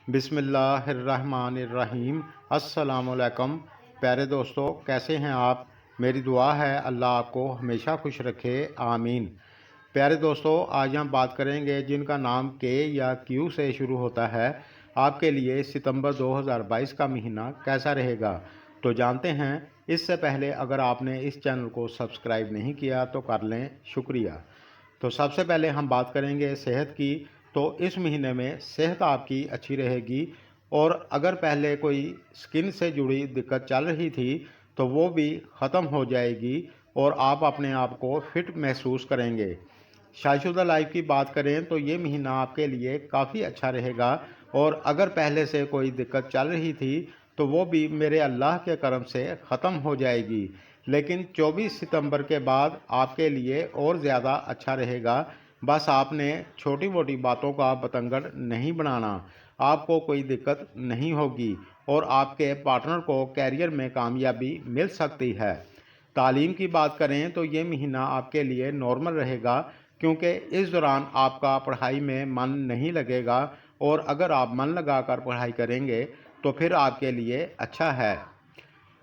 बिस्मिल्लाहिर्रहमानिर्रहीम। अस्सलामुअलैकुम। प्यारे दोस्तों, कैसे हैं आप? मेरी दुआ है अल्लाह आपको हमेशा खुश रखे, आमीन। प्यारे दोस्तों, आज हम बात करेंगे जिनका नाम के या क्यू से शुरू होता है, आपके लिए सितंबर 2022 का महीना कैसा रहेगा, तो जानते हैं। इससे पहले अगर आपने इस चैनल को सब्सक्राइब नहीं किया तो कर लें, शुक्रिया। तो सबसे पहले हम बात करेंगे सेहत की। तो इस महीने में सेहत आपकी अच्छी रहेगी, और अगर पहले कोई स्किन से जुड़ी दिक्कत चल रही थी तो वो भी ख़त्म हो जाएगी और आप अपने आप को फिट महसूस करेंगे। शादीशुदा लाइफ की बात करें तो ये महीना आपके लिए काफ़ी अच्छा रहेगा, और अगर पहले से कोई दिक्कत चल रही थी तो वो भी मेरे अल्लाह के करम से ख़त्म हो जाएगी। लेकिन 24 सितंबर के बाद आपके लिए और ज़्यादा अच्छा रहेगा। बस आपने छोटी मोटी बातों का बतंगड़ नहीं बनाना, आपको कोई दिक्कत नहीं होगी और आपके पार्टनर को कैरियर में कामयाबी मिल सकती है। तालीम की बात करें तो ये महीना आपके लिए नॉर्मल रहेगा, क्योंकि इस दौरान आपका पढ़ाई में मन नहीं लगेगा, और अगर आप मन लगाकर पढ़ाई करेंगे तो फिर आपके लिए अच्छा है।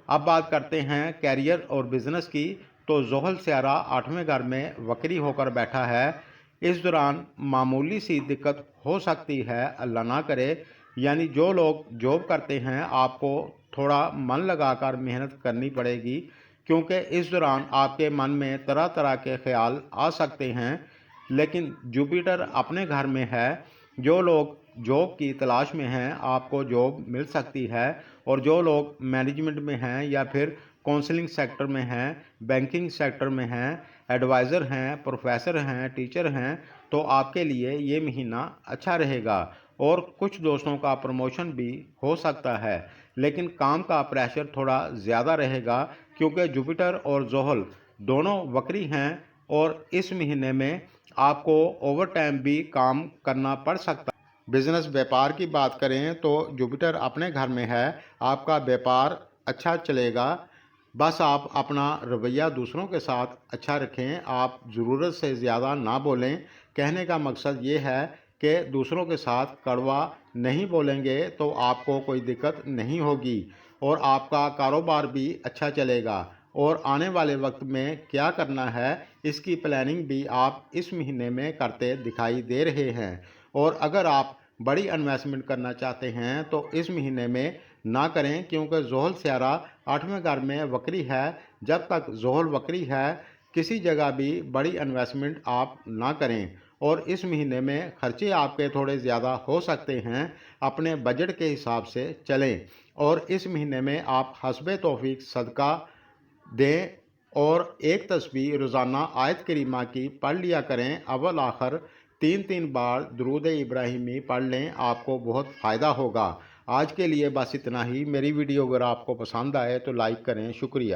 अब बात करते हैं कैरियर और बिजनेस की। तो ज़ोहल स्यारा 8वें घर में वक्री होकर बैठा है। इस दौरान मामूली सी दिक्कत हो सकती है, अल्लाह ना करे। यानी जो लोग जॉब करते हैं, आपको थोड़ा मन लगाकर मेहनत करनी पड़ेगी, क्योंकि इस दौरान आपके मन में तरह तरह के ख्याल आ सकते हैं। लेकिन जुपिटर अपने घर में है। जो लोग जॉब की तलाश में हैं, आपको जॉब मिल सकती है, और जो लोग मैनेजमेंट में हैं या फिर काउंसलिंग सेक्टर में हैं, बैंकिंग सेक्टर में हैं, एडवाइज़र हैं, प्रोफेसर हैं, टीचर हैं, तो आपके लिए ये महीना अच्छा रहेगा। और कुछ दोस्तों का प्रमोशन भी हो सकता है, लेकिन काम का प्रेशर थोड़ा ज़्यादा रहेगा, क्योंकि जुपिटर और जोहल दोनों वक्री हैं, और इस महीने में आपको ओवर टाइम भी काम करना पड़ सकता है। बिजनेस व्यापार की बात करें तो जुपिटर अपने घर में है, आपका व्यापार अच्छा चलेगा। बस आप अपना रवैया दूसरों के साथ अच्छा रखें, आप ज़रूरत से ज़्यादा ना बोलें। कहने का मकसद ये है कि दूसरों के साथ कड़वा नहीं बोलेंगे तो आपको कोई दिक्कत नहीं होगी, और आपका कारोबार भी अच्छा चलेगा। और आने वाले वक्त में क्या करना है, इसकी प्लानिंग भी आप इस महीने में करते दिखाई दे रहे हैं। और अगर आप बड़ी इन्वेस्टमेंट करना चाहते हैं तो इस महीने में ना करें, क्योंकि जोहल स्यारा 8वें घर में वक्री है। जब तक जोहल वक्री है, किसी जगह भी बड़ी इन्वेस्टमेंट आप ना करें, और इस महीने में खर्चे आपके थोड़े ज़्यादा हो सकते हैं। अपने बजट के हिसाब से चलें, और इस महीने में आप हस्बे तौफीक सदका दें, और एक तस्बीह रोज़ाना आयत करीमा की पढ़ लिया करें। अव्वल आखिर 3-3 बार दुरूद इब्राहिमी पढ़ लें, आपको बहुत फ़ायदा होगा। आज के लिए बस इतना ही। मेरी वीडियो अगर आपको पसंद आए तो लाइक करें, शुक्रिया।